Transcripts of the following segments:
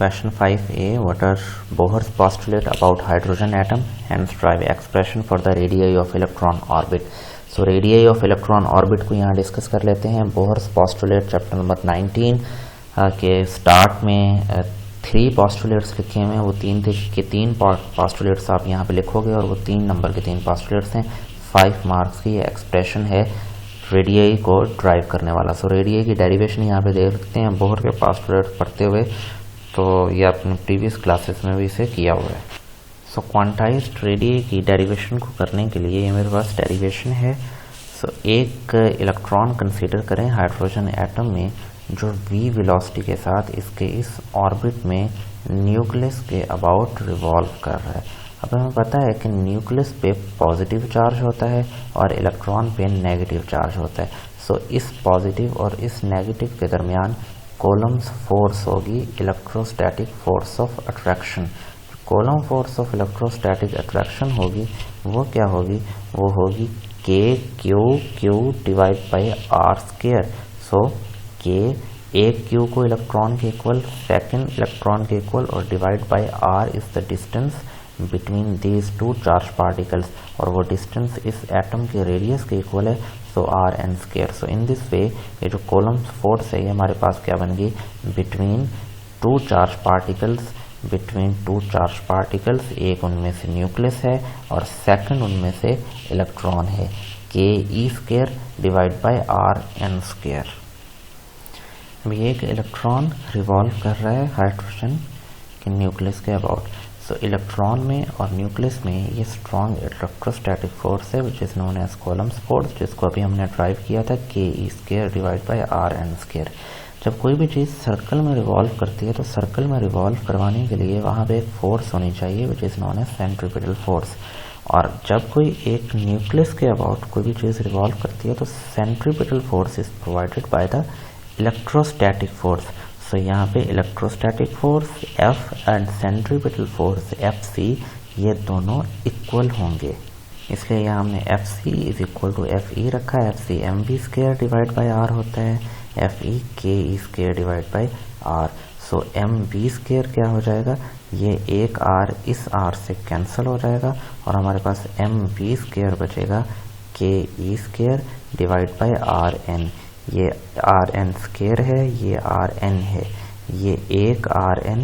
Question 5a. What are Bohr's postulate about hydrogen atom? Hence drive expression for the radii of electron orbit. So radii of electron orbit को यहाँ discuss कर लेते हैं. Bohr's postulate chapter number 19 के start में 3 postulates लिखे हुए हैं. वो तीन postulates आप यहाँ पे लिखोगे और वो 3 नंबर के 3 postulates हैं. 5 मार्क्स की एक्सप्रेशन है रेडियाई को ड्राइव करने वाला. सो रेडियाई की डेरिवेशन यहाँ पे देख सकते हैं बोहर के postulate पढ़ते हुए. तो ये आपने प्रीवियस क्लासेस में भी इसे किया हुआ है. सो क्वांटाइज्ड रेडियाई की डेरिवेशन को करने के लिए ये मेरे पास डेरिवेशन है. सो एक इलेक्ट्रॉन कंसीडर करें हाइड्रोजन एटम में जो v वेलोसिटी के साथ इसके इस ऑर्बिट में न्यूक्लियस के अबाउट रिवॉल्व कर रहा है. अब हमें पता है कि न्यूक्लियस पे पॉजिटिव चार्ज होता है और इलेक्ट्रॉन पे नेगेटिव चार्ज होता है. सो इस पॉजिटिव और इस नेगेटिव के दरमियान कोलम्स फोर्स होगी electrostatic force of attraction. Coulomb force of electrostatic attraction होगी वो क्या होगी, वो होगी KQ divide by R square. So K एक Q को इलेक्ट्रॉन के इक्वल, सेकेंड इलेक्ट्रॉन के इक्वल और divide by R is the distance between these two charge particles और वो डिस्टेंस इस एटम के रेडियस के इक्वल है. So R N square. So in this way ये जो कोलम फोर्स है ये हमारे पास क्या बन गई, बिटवीन टू चार्ज पार्टिकल्स. एक उनमें से न्यूक्लियस है और सेकंड उनमें से इलेक्ट्रॉन है. KE square divide by R N square. अब ये एक इलेक्ट्रॉन रिवॉल्व कर रहा है हाइड्रोजन के न्यूक्लियस के अबाउट. सो इलेक्ट्रॉन में और न्यूक्लियस में ये स्ट्रॉन्ग इलेक्ट्रोस्टैटिक फोर्स है which is known as Coulomb's force, जिसको अभी हमने ड्राइव किया था KE square divide by R N square. जब कोई भी चीज़ सर्कल में रिवॉल्व करती है तो सर्कल में रिवॉल्व करवाने के लिए वहाँ पे एक फोर्स होनी चाहिए which is known as centripetal force. और जब कोई एक न्यूक्लियस के अबाउट कोई भी चीज़ रिवॉल्व करती है तो centripetal force is provided by the electrostatic force. So यहाँ पे electrostatic force F and centripetal force FC ये दोनों इक्वल होंगे, इसलिए यहाँ हमने FC is equal to FE रखा है. FC mv square divide by R होता है, FE KE square divide by R. So mv square क्या हो जाएगा, ये एक R इस R से कैंसिल हो जाएगा और हमारे पास mv स्क्वायर बचेगा KE square divide by RN. ये RN स्क्वायर है, ये RN है, ये एक RN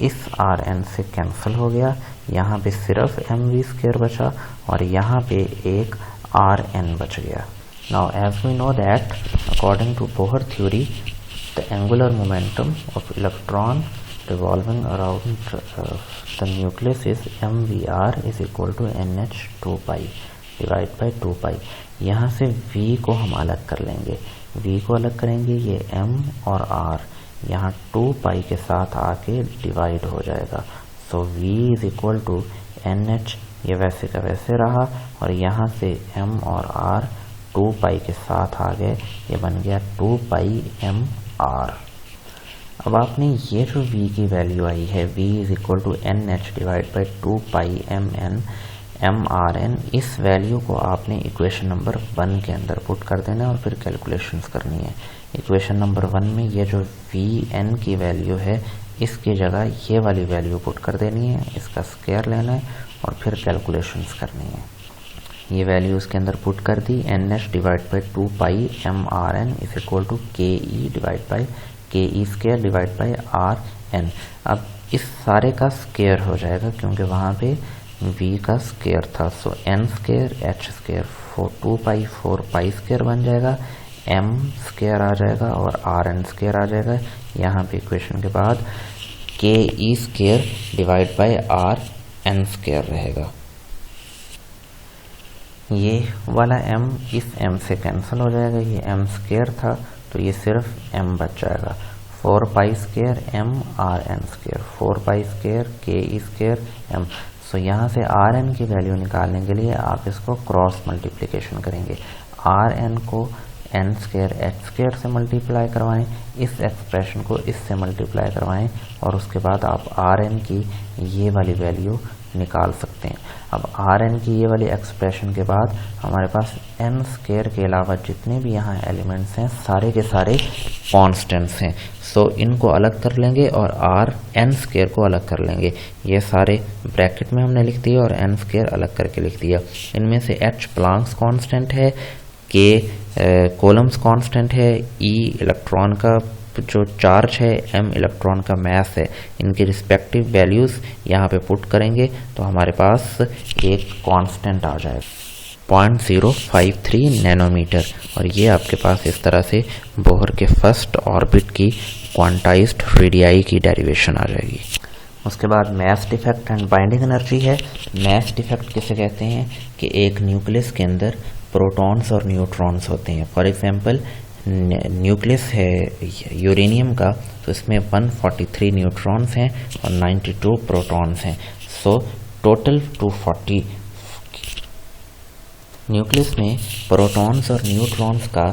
इस RN से कैंसिल हो गया. यहाँ पे सिर्फ mv स्क्वायर बचा और यहाँ पे एक RN बच गया. Now as we know that according to Bohr theory the angular momentum of electron revolving around the nucleus is mvr is equal to nh2 pi divide by 2 पाई. यहाँ से v को हम अलग कर लेंगे, v को अलग करेंगे, ये m और r यहाँ 2 पाई के साथ आके डिवाइड हो जाएगा. So v is equal to nh, ये वैसे का वैसे रहा और यहाँ से m और r 2 पाई के साथ आ गए, ये बन गया 2 पाई m r. अब आपने ये जो v की वैल्यू आई है v is equal to nh divide by 2 pi mrn, इस वैल्यू को आपने इक्वेशन नंबर 1 के अंदर पुट कर देना और फिर कैलकुलेशंस करनी है. इक्वेशन नंबर 1 में ये जो vn की वैल्यू है इसकी जगह ये वाली वैल्यू पुट कर देनी है, इसका स्क्वायर लेना है और फिर कैलकुलेशंस करनी है. ये वैल्यू इसके अंदर पुट कर दी, nh divide by 2 pi mrn is equal to KE divide by KE square divide by RN. अब इस सारे का स्क्वायर हो जाएगा क्योंकि वहाँ पे v का स्क्वायर था. सो n स्क्वायर h स्क्वायर 2 पाई 4 पाई स्क्वायर बन जाएगा, m स्क्वायर आ जाएगा और rn स्क्वायर आ जाएगा. यहाँ पे इक्वेशन के बाद KE square divide by RN square रहेगा. ये वाला m इस m से कैंसिल हो जाएगा, ये m स्क्वायर था तो ये सिर्फ m बच जाएगा. 4 pi square m RN square, 4 pi square KE square m. सो यहाँ से RN की वैल्यू निकालने के लिए आप इसको क्रॉस मल्टीप्लिकेशन करेंगे. RN को n स्क्वायर h स्क्वायर से मल्टीप्लाई करवाएं, इस एक्सप्रेशन को इससे मल्टीप्लाई करवाएं और उसके बाद आप RN की ये वाली वैल्यू निकाल सकते हैं। अब आर एन की ये वाली एक्सप्रेशन के बाद हमारे पास एन स्क्वायर के अलावा जितने भी यहाँ एलिमेंट्स हैं सारे के सारे कॉन्स्टेंट्स हैं। सो इनको अलग कर लेंगे और आर एन स्क्वायर को अलग कर लेंगे। ये सारे ब्रैकेट में हमने लिख दिया और एन स्क्वायर अलग करके लिख दिया। इनमें से एच प्लांक्स कांस्टेंट है, के कोलम्स कांस्टेंट है, ई इलेक्ट्रॉन का जो चार्ज है, एम इलेक्ट्रॉन का मास है। इनकी रिस्पेक्टिव वैल्यूज़ यहाँ पे पुट करेंगे तो हमारे पास एक कांस्टेंट आ जाएगा 0.053 नैनोमीटर। और ये आपके पास इस तरह से बोहर के फर्स्ट ऑर्बिट की क्वांटाइज्ड रेडियाई की डेरिवेशन आ जाएगी। उसके बाद mass defect and binding energy है। मास डिफेक्ट किसे कहते हैं कि एक न्यूक्लियस के अंदर प्रोटॉन्स और न्यूट्रॉन्स होते हैं। फॉर एग्जांपल न्यूक्लियस है यूरेनियम का, तो इसमें 143 न्यूट्रॉन्स हैं और 92 प्रोटॉन्स हैं। So total 240। न्यूक्लियस में प्रोटॉन्स और न्यूट्रॉन्स का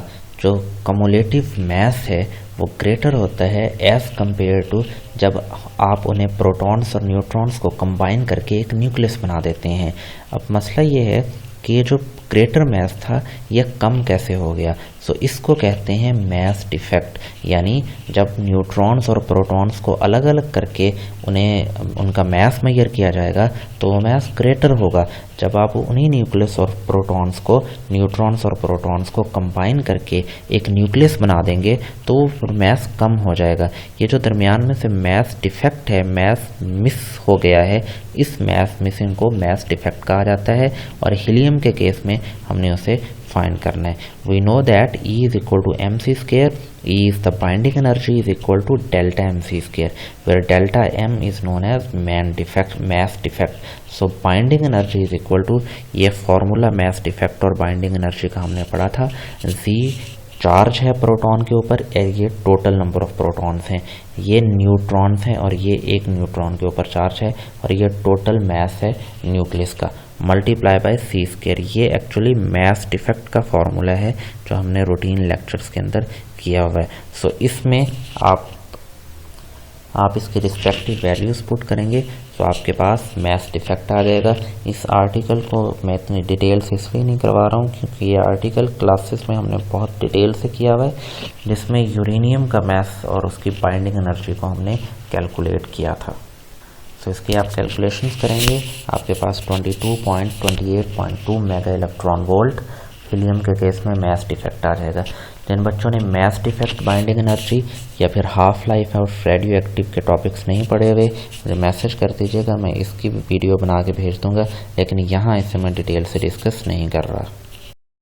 जो कम्युलेटिव मास है वो ग्रेटर होता है एज कंपेयर टू जब आप उन्हें प्रोटॉन्स और न्यूट्रॉन्स को कंबाइन करके एक न्यूक्लियस बना देते हैं। अब मसला ये है कि ये जो ग्रेटर मास था यह कम कैसे हो गया। सो इसको कहते हैं मास डिफेक्ट, यानी जब न्यूट्रॉन्स और प्रोटॉन्स को अलग अलग करके उन्हें उनका मास मेजर किया जाएगा तो वो मास ग्रेटर होगा। जब आप उन्हीं न्यूक्लियस और प्रोटॉन्स को न्यूट्रॉन्स और प्रोटॉन्स को कंबाइन करके एक न्यूक्लियस बना देंगे तो मास कम हो जाएगा। ये जो दरमियान में से मास डिफेक्ट है, मास मिस हो गया है, इस मास मिसिंग को मास डिफेक्ट कहा जाता है। और हीलियम के केस में हमने उसे फाइंड करना है। We know that E is equal to mc square. E is the binding energy is equal to delta mc square, where delta m is known as mass defect. So binding energy is equal to, ये formula mass defect और binding energy का हमने पढ़ा था। Z charge है proton के ऊपर, ये टोटल नंबर ऑफ प्रोटॉन्स हैं, ये न्यूट्रॉन्स हैं और ये एक न्यूट्रॉन के ऊपर चार्ज है, और ये टोटल मास है न्यूक्लियस का, मल्टीप्लाई बाय सी स्क्वायर। ये एक्चुअली मास डिफेक्ट का फॉर्मूला है जो हमने रूटीन लेक्चर्स के अंदर किया हुआ है। सो इसमें आप इसके रिस्पेक्टिव वैल्यूज़ पुट करेंगे तो आपके पास मास डिफेक्ट आ जाएगा। इस आर्टिकल को मैं इतनी डिटेल से इसलिए नहीं करवा रहा हूँ क्योंकि ये आर्टिकल क्लासेस में हमने बहुत डिटेल से किया हुआ है, जिसमें यूरेनियम का मास और उसकी बाइंडिंग एनर्जी को हमने कैलकुलेट किया था। तो इसकी आप कैलकुलेशंस करेंगे, आपके पास 22.28.2 मेगा इलेक्ट्रॉन वोल्ट हीलियम के केस में मास डिफेक्ट आ जाएगा। जिन बच्चों ने मास डिफेक्ट, बाइंडिंग एनर्जी या फिर हाफ लाइफ और रेडियो एक्टिव के टॉपिक्स नहीं पढ़े हुए मुझे मैसेज कर दीजिएगा, मैं इसकी वीडियो बना के भेज दूंगा, लेकिन यहाँ इसे मैं डिटेल से डिस्कस नहीं कर रहा।